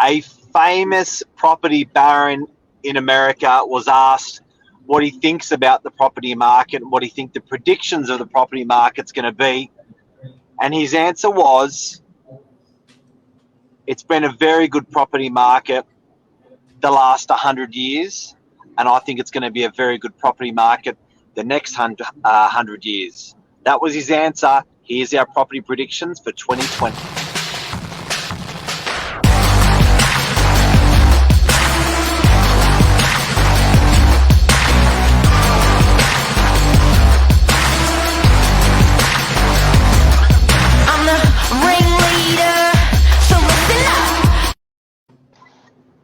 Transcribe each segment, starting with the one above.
A famous property baron in America was asked what he thinks about the property market and what he thinks the predictions of the property market's going to be. And his answer was, it's been a very good property market the last 100 years, and I think it's going to be a very good property market the next 100 years. That was his answer. Here's our property predictions for 2020.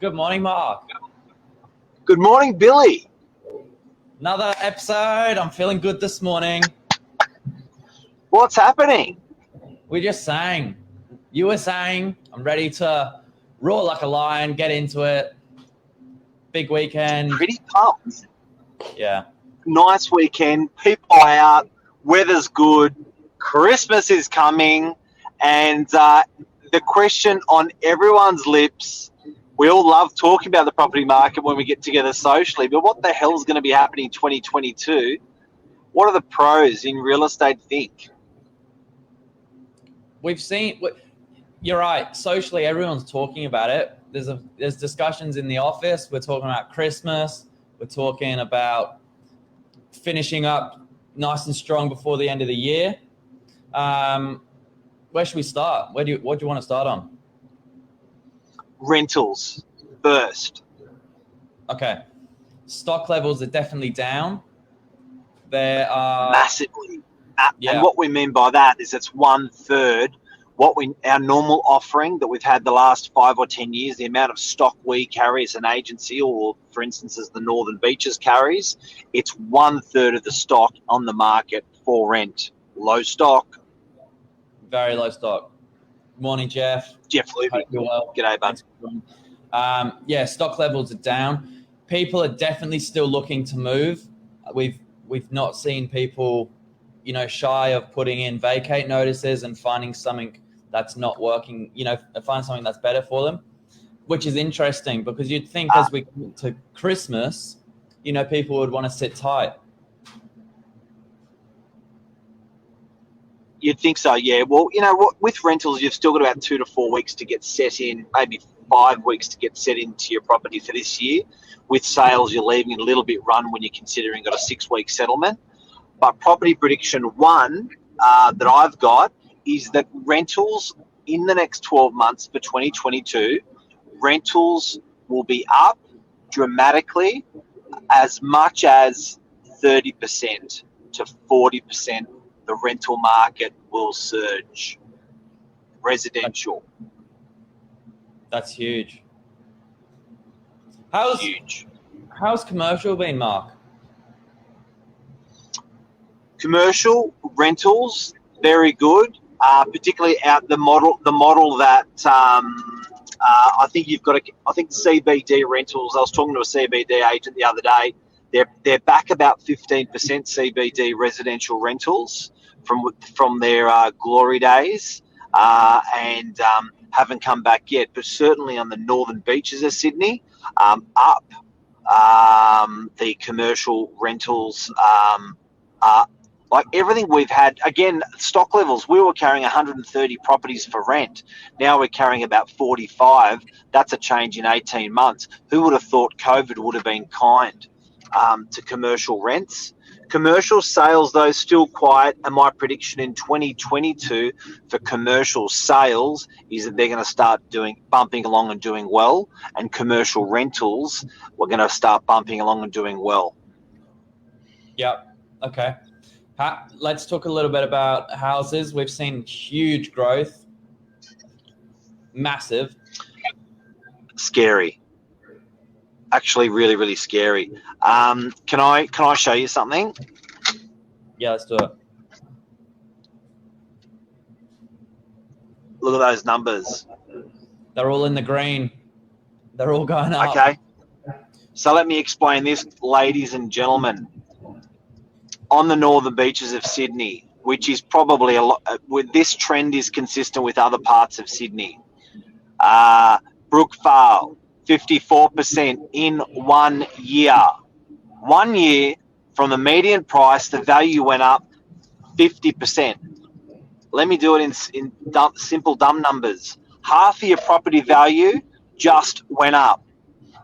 Good morning, Mark. Good morning, Billy. Another episode. I'm feeling good this morning. What's happening? We just sang. You were saying, I'm ready to roar like a lion, get into it. Big weekend. Pretty pumped. Yeah. Nice weekend. People are out. Weather's good. Christmas is coming. And the question on everyone's lips, we all love talking about the property market when we get together socially, but what the hell is going to be happening in 2022? What are the pros in real estate think? We've seen, you're right, socially everyone's talking about it. There's discussions in the office. We're talking about Christmas. We're talking about finishing up nice and strong before the end of the year. Where should we start? What do you want to start on? Rentals first. Okay. Stock levels are definitely down. There are massively. Yeah. And what we mean by that is it's 1/3 our normal offering that we've had the last 5 or 10 years, the amount of stock we carry as an agency, or for instance as the Northern Beaches carries, it's 1/3 of the stock on the market for rent. Low stock. Very low stock. Morning, Jeff. Jeff Levy. Hope you're well. G'day, bud. Yeah, stock levels are down. People are definitely still looking to move. We've not seen people, shy of putting in vacate notices and finding something that's not working, find something that's better for them, which is interesting because you'd think as we come to Christmas, people would want to sit tight. You'd think so, yeah. Well, with rentals, you've still got about 2 to 4 weeks to get set in, maybe 5 weeks to get set into your property for this year. With sales, you're leaving it a little bit run when you're considering got a 6-week settlement. But property prediction 1 that I've got is that rentals in the next 12 months for 2022, rentals will be up dramatically as much as 30% to 40%. The rental market will surge. Residential. That's huge. Huge. How's commercial been, Mark? Commercial rentals, very good. Particularly out the model that I think you've got. I think CBD rentals. I was talking to a CBD agent the other day. They're back about 15% CBD residential rentals from their glory days, and haven't come back yet. But certainly on the Northern Beaches of Sydney, up. The commercial rentals are like everything we've had. Again, stock levels. We were carrying 130 properties for rent. Now we're carrying about 45. That's a change in 18 months. Who would have thought COVID would have been kind to commercial rents? Commercial sales, though, still quiet, and my prediction in 2022 for commercial sales is that they're going to start bumping along and doing well, and commercial rentals, we're going to start bumping along and doing well. Yep. Okay. Let's talk a little bit about houses. We've seen huge growth, massive. Scary. Actually, really, really scary. Can I show you something? Yeah, let's do it. Look at those numbers. They're all in the green. They're all going up. Okay. So let me explain this, ladies and gentlemen. On the Northern Beaches of Sydney, which is probably this trend is consistent with other parts of Sydney. Brookvale, 54% in 1 year. 1 year from the median price, the value went up 50%. Let me do it in simple dumb numbers. Half of your property value just went up.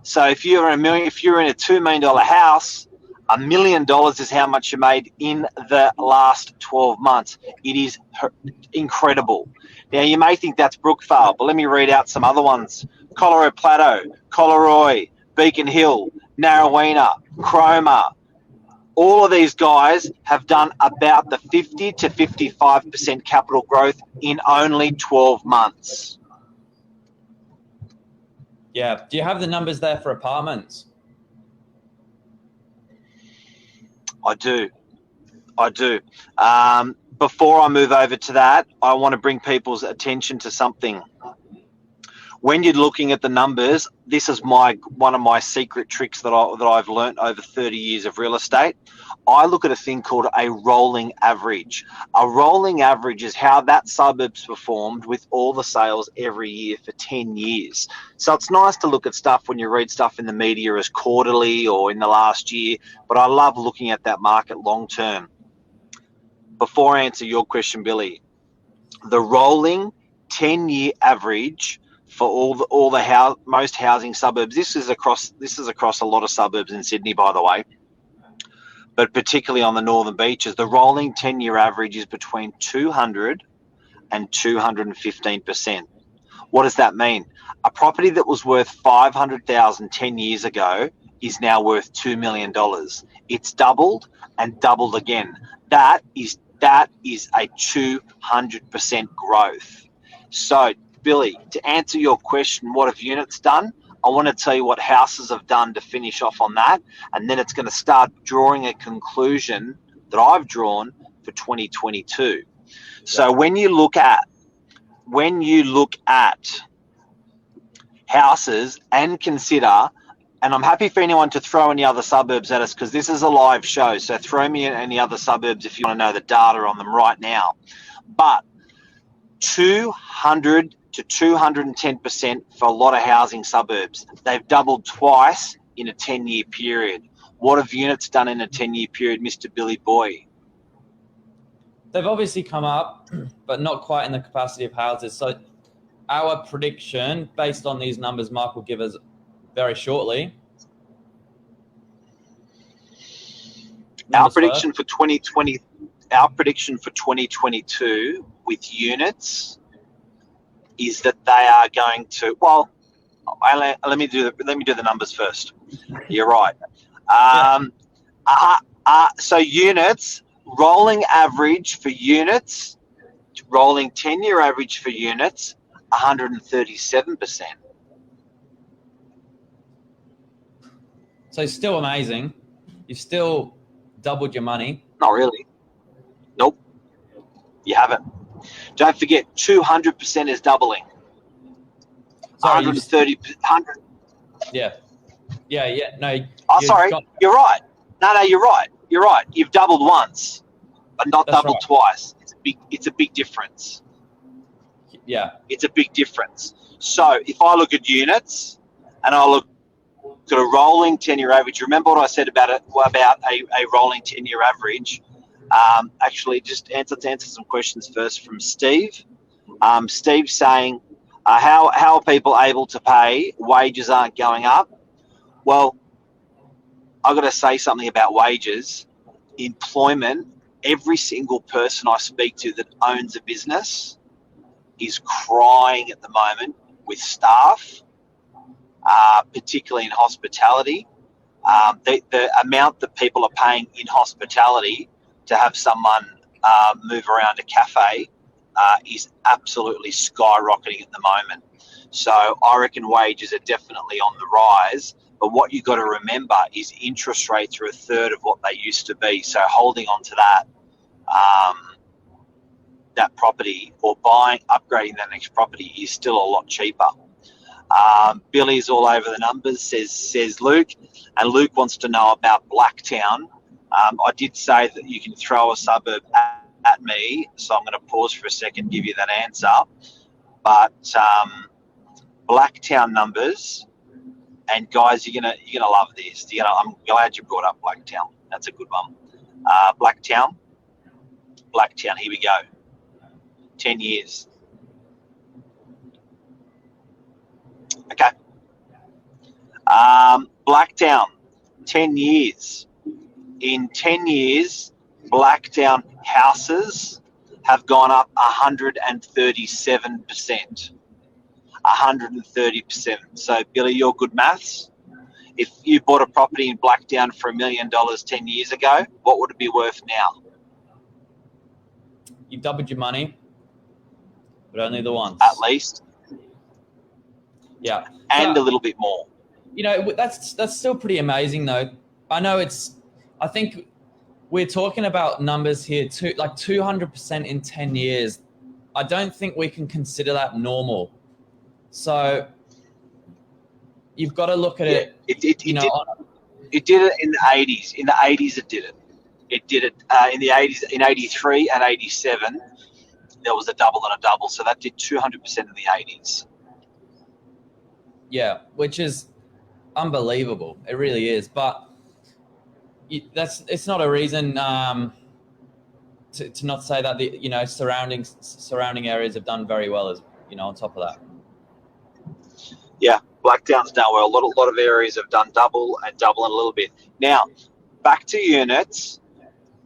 So if you're in a $2 million house, $1 million is how much you made in the last 12 months. It is incredible. Now you may think that's Brookvale, but let me read out some other ones. Colorado Plateau, Collaroy, Beacon Hill, Narrowena, Cromer. All of these guys have done about the 50 to 55% capital growth in only 12 months. Yeah. Do you have the numbers there for apartments? I do. Before I move over to that, I want to bring people's attention to something. When you're looking at the numbers, this is one of my secret tricks that I've learned over 30 years of real estate. I look at a thing called a rolling average. A rolling average is how that suburb's performed with all the sales every year for 10 years. So it's nice to look at stuff when you read stuff in the media as quarterly or in the last year, but I love looking at that market long term. Before I answer your question, Billy, the rolling 10-year average for most housing suburbs. This is across a lot of suburbs in Sydney, by the way, but particularly on the northern beaches. The rolling 10-year average is between 200 and 215%. What does that mean? A property that was worth $500,000 10 years ago is now worth $2 million. It's doubled and doubled again. That is a 200% growth. So, Billy, to answer your question, what have units done? I want to tell you what houses have done to finish off on that, and then it's going to start drawing a conclusion that I've drawn for 2022. So when you look at houses and consider, and I'm happy for anyone to throw any other suburbs at us because this is a live show, so throw me in any other suburbs if you want to know the data on them right now. But 200 to 210% for a lot of housing suburbs. They've doubled twice in a 10-year period. What have units done in a 10-year period, Mr. Billy Boy? They've obviously come up, but not quite in the capacity of houses. So our prediction, based on these numbers Mark will give us very shortly. Our prediction for 2022 with units is that they are going to, let me do the numbers first. You're right. So units, rolling average for units, rolling 10-year average for units, 137%. So still amazing. You've still doubled your money. Not really. Nope. You haven't. Don't forget, 200% is doubling. Sorry, 130, 100. Yeah. No. You're right. No, you're right. You're right. You've doubled once, but not doubled twice. It's a big difference. Yeah. It's a big difference. So if I look at units and I look at a rolling 10-year average, remember what I said about a rolling 10-year average? Actually, just answer some questions first from Steve. Steve's saying, how are people able to pay? Wages aren't going up. Well, I've got to say something about wages. Employment, every single person I speak to that owns a business is crying at the moment with staff, particularly in hospitality. The amount that people are paying in hospitality to have someone move around a cafe is absolutely skyrocketing at the moment. So I reckon wages are definitely on the rise. But what you've got to remember is interest rates are a third of what they used to be. So holding on to that property or upgrading that next property is still a lot cheaper. Billy's all over the numbers, says Luke. And Luke wants to know about Blacktown. I did say that you can throw a suburb at me, so I'm going to pause for a second and give you that answer. But Blacktown numbers, and guys, you're gonna love this. I'm glad you brought up Blacktown. That's a good one. Blacktown. Here we go. 10 years. Okay. Blacktown, 10 years. In 10 years, Blacktown houses have gone up 137%. 130%. So, Billy, you're good maths. If you bought a property in Blacktown for $1 million 10 years ago, what would it be worth now? You've doubled your money, but only the once. At least. Yeah. And a little bit more. You know, that's still pretty amazing, though. I think we're talking about numbers here, like 200% in 10 years. I don't think we can consider that normal. So you've got to look at it. It did it in the 80s. In the 80s, it did it. It did it in the 80s, in 83 and 87. There was a double and a double. So that did 200% in the 80s. Yeah, which is unbelievable. It really is. But it's not a reason to not say that the surrounding areas have done very well as on top of that. Yeah, Blacktown's done well. A lot of areas have done double and a little bit. Now, back to units.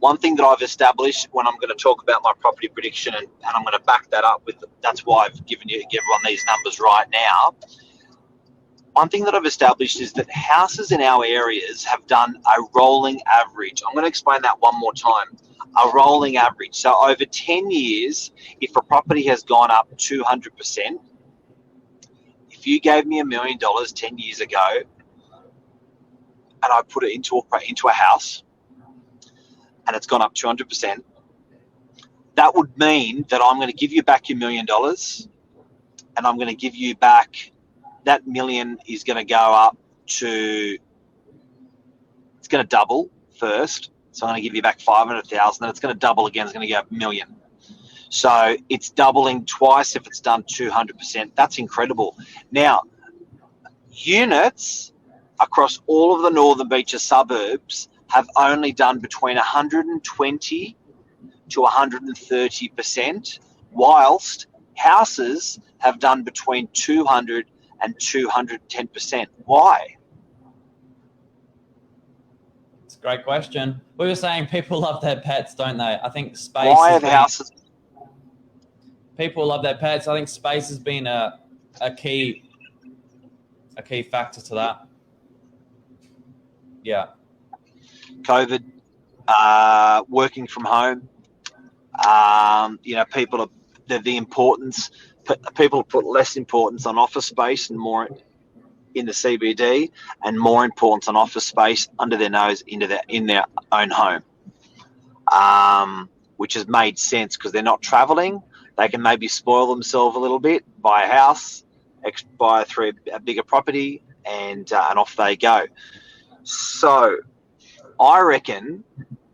One thing that I've established when I'm going to talk about my property prediction, and I'm going to back that up with, that's why I've given everyone these numbers right now. One thing that I've established is that houses in our areas have done a rolling average. I'm going to explain that one more time. A rolling average. So over 10 years, if a property has gone up 200%, if you gave me $1 million 10 years ago and I put it into a house and it's gone up 200%, that would mean that I'm going to give you back your $1 million and I'm going to give you back, that million is going to go up to, it's going to double first. So I'm going to give you back 500,000, then it's going to double again. It's going to go $1 million. So it's doubling twice if it's done 200%. That's incredible. Now, units across all of the Northern Beaches suburbs have only done between 120 to 130%, whilst houses have done between 200 and 210%. Why? It's a great question. We were saying people love their pets, don't they? I think space. Why have houses? People love their pets. I think space has been a key factor to that. Yeah. COVID, working from home. People are the importance. People put less importance on office space and more in the CBD, and more importance on office space under their nose in their own home, which has made sense because they're not traveling. They can maybe spoil themselves a little bit, buy a house, buy through a bigger property, and off they go. So I reckon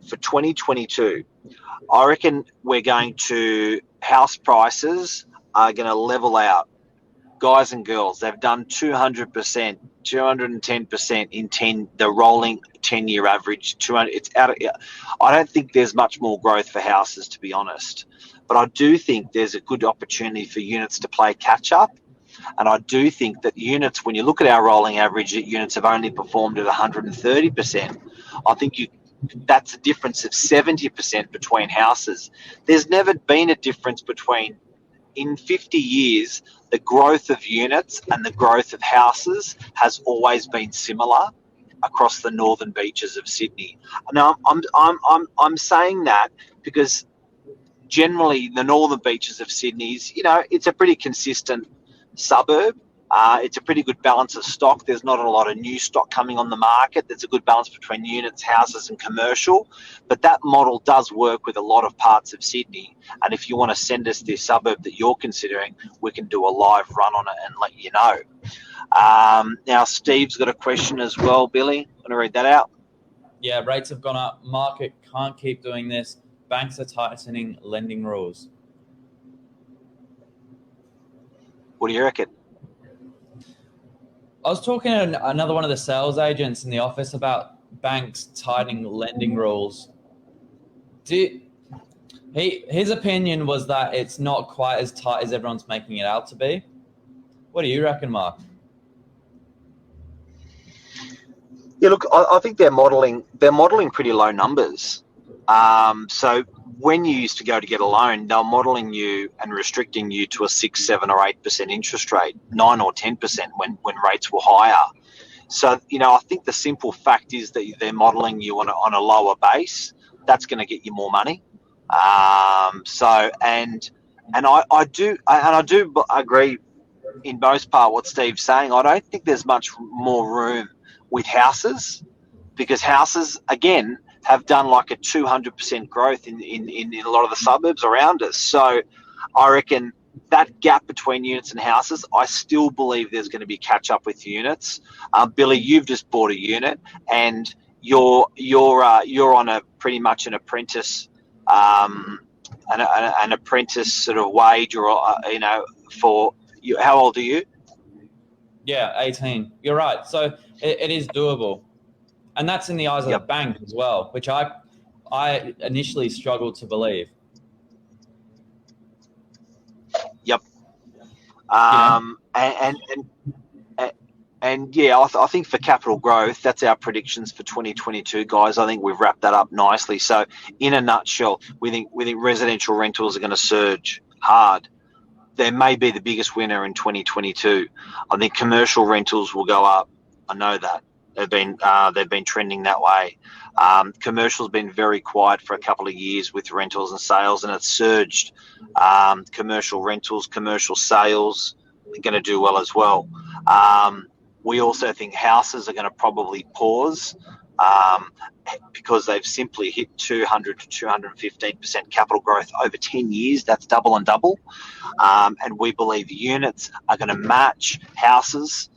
for 2022, we're going to, house prices are going to level out. Guys and girls, they've done 200%, 210% in the rolling 10-year average. 200. It's out of. I don't think there's much more growth for houses, to be honest. But I do think there's a good opportunity for units to play catch up. And I do think that units, when you look at our rolling average, units have only performed at 130%. I think that's a difference of 70% between houses. There's never been a difference between, in 50 years, the growth of units and the growth of houses has always been similar across the Northern Beaches of Sydney. Now, I'm saying that because generally the Northern Beaches of Sydney is, it's a pretty consistent suburb. It's a pretty good balance of stock. There's not a lot of new stock coming on the market. There's a good balance between units, houses and commercial. But that model does work with a lot of parts of Sydney. And if you want to send us the suburb that you're considering, we can do a live run on it and let you know. Now, Steve's got a question as well, Billy. Want to read that out? Yeah, rates have gone up. Market can't keep doing this. Banks are tightening lending rules. What do you reckon? I was talking to another one of the sales agents in the office about banks tightening lending rules. His opinion was that it's not quite as tight as everyone's making it out to be. What do you reckon, Mark? Yeah, look, I think they're modelling pretty low numbers. So when you used to go to get a loan, they're modelling you and restricting you to a 6, 7, or 8% interest rate, 9 or 10% when rates were higher. So I think the simple fact is that they're modelling you on a lower base. That's going to get you more money. I do agree in most part what Steve's saying. I don't think there's much more room with houses, because houses again have done like a 200% growth in a lot of the suburbs around us. So I reckon that gap between units and houses, I still believe there's going to be catch up with units. Billy, you've just bought a unit, and you're on a pretty much an apprentice an apprentice sort of wage, or for you. How old are you? Yeah, 18. You're right. So it is doable, and that's in the eyes of the bank as well, which I initially struggled to believe. Yep. And yeah, I think for capital growth, that's our predictions for 2022, guys. I think we've wrapped that up nicely. So in a nutshell, we think residential rentals are going to surge hard. They may be the biggest winner in 2022. I think commercial rentals will go up. I know that they've been trending that way. Commercial's been very quiet for a couple of years with rentals and sales, and it's surged. Commercial rentals, commercial sales are going to do well as well. We also think houses are going to probably pause because they've simply hit 200 to 215% capital growth over 10 years. That's double and double. And we believe units are going to match houses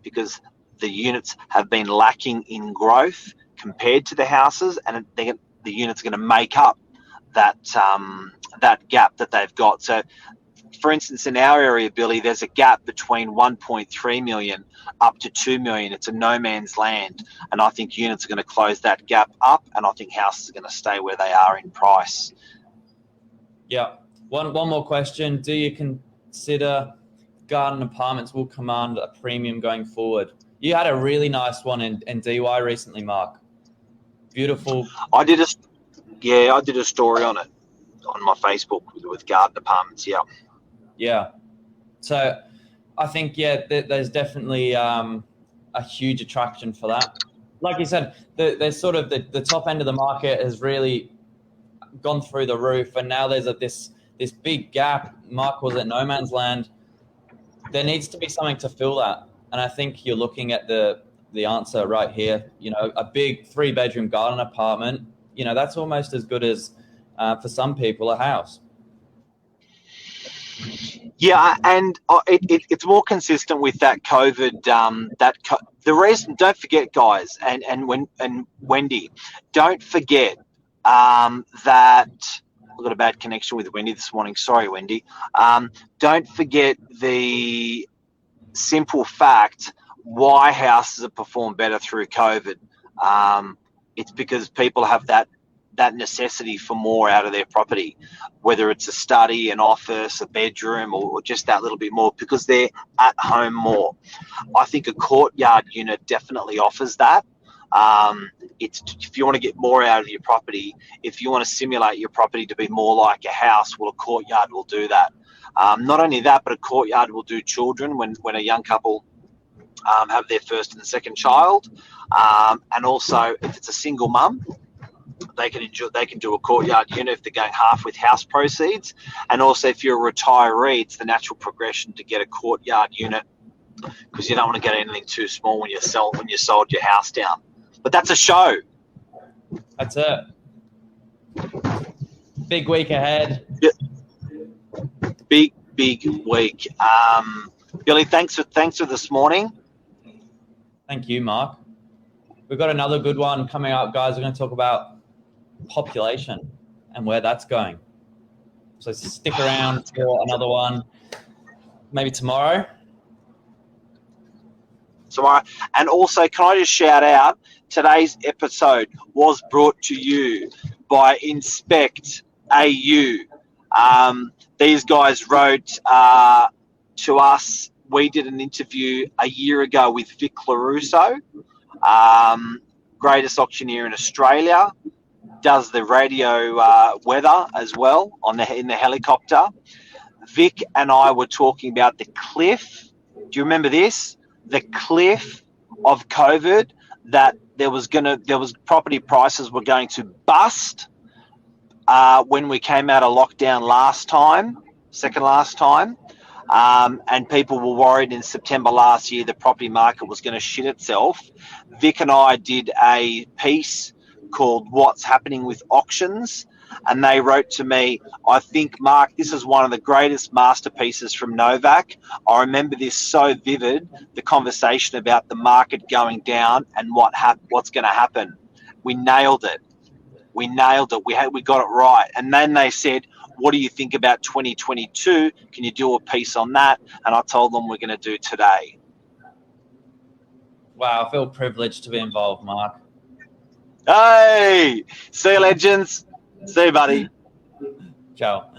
because the units have been lacking in growth compared to the houses, and the units are going to make up that gap that they've got. So, for instance, in our area, Billy, there's a gap between 1.3 million up to 2 million. It's a no man's land, and I think units are going to close that gap up, and I think houses are going to stay where they are in price. Yeah. One more question. Do you consider garden apartments will command a premium going forward? You had a really nice one in DY recently, Mark. Beautiful. I did a story on it on my Facebook with garden apartments. Yeah. Yeah. So I think, there's definitely a huge attraction for that. Like you said, there's sort of the top end of the market has really gone through the roof, and now there's this big gap. Mark calls it no man's land. There needs to be something to fill that. And I think you're looking at the answer right here. A big 3-bedroom garden apartment, that's almost as good as, for some people, a house. Yeah, and it's more consistent with that COVID. The reason, don't forget, guys, and Wendy, don't forget that I've got a bad connection with Wendy this morning. Sorry, Wendy. Don't forget the simple fact why houses have performed better through COVID. It's because people have that necessity for more out of their property, whether it's a study, an office, a bedroom, or just that little bit more, because they're at home more. I think a courtyard unit definitely offers that. If you want to get more out of your property, if you want to simulate your property to be more like a house, well, a courtyard will do that. Not only that, but a courtyard will do children when a young couple have their first and second child, and also if it's a single mum, they can do a courtyard unit if they're going half with house proceeds. And also, if you're a retiree, it's the natural progression to get a courtyard unit, because you don't want to get anything too small when you sold your house down. But that's a show. That's it. Big week ahead. Yeah. Big week. Billy, thanks for this morning. Thank you, Mark. We've got another good one coming up, guys. We're going to talk about population and where that's going. So stick around for another one, maybe tomorrow. tomorrow. And also, can I just shout out, today's episode was brought to you by Inspect AU. These guys wrote to us. We did an interview a year ago with Vic Larusso, greatest auctioneer in Australia, does the radio weather as well in the helicopter. Vic and I were talking about the cliff. Do you remember this? The cliff of COVID, that there was property prices were going to bust when we came out of lockdown second last time. And people were worried in September last year the property market was going to shit itself. Vic and I did a piece called What's Happening with Auctions, and they wrote to me, I think, Mark, this is one of the greatest masterpieces from Novak. I remember this so vivid, the conversation about the market going down and what's going to happen. We nailed it. We got it right. And then they said, what do you think about 2022? Can you do a piece on that? And I told them we're going to do today. Wow, I feel privileged to be involved, Mark. Hey, see you, legends. See you, buddy. Ciao.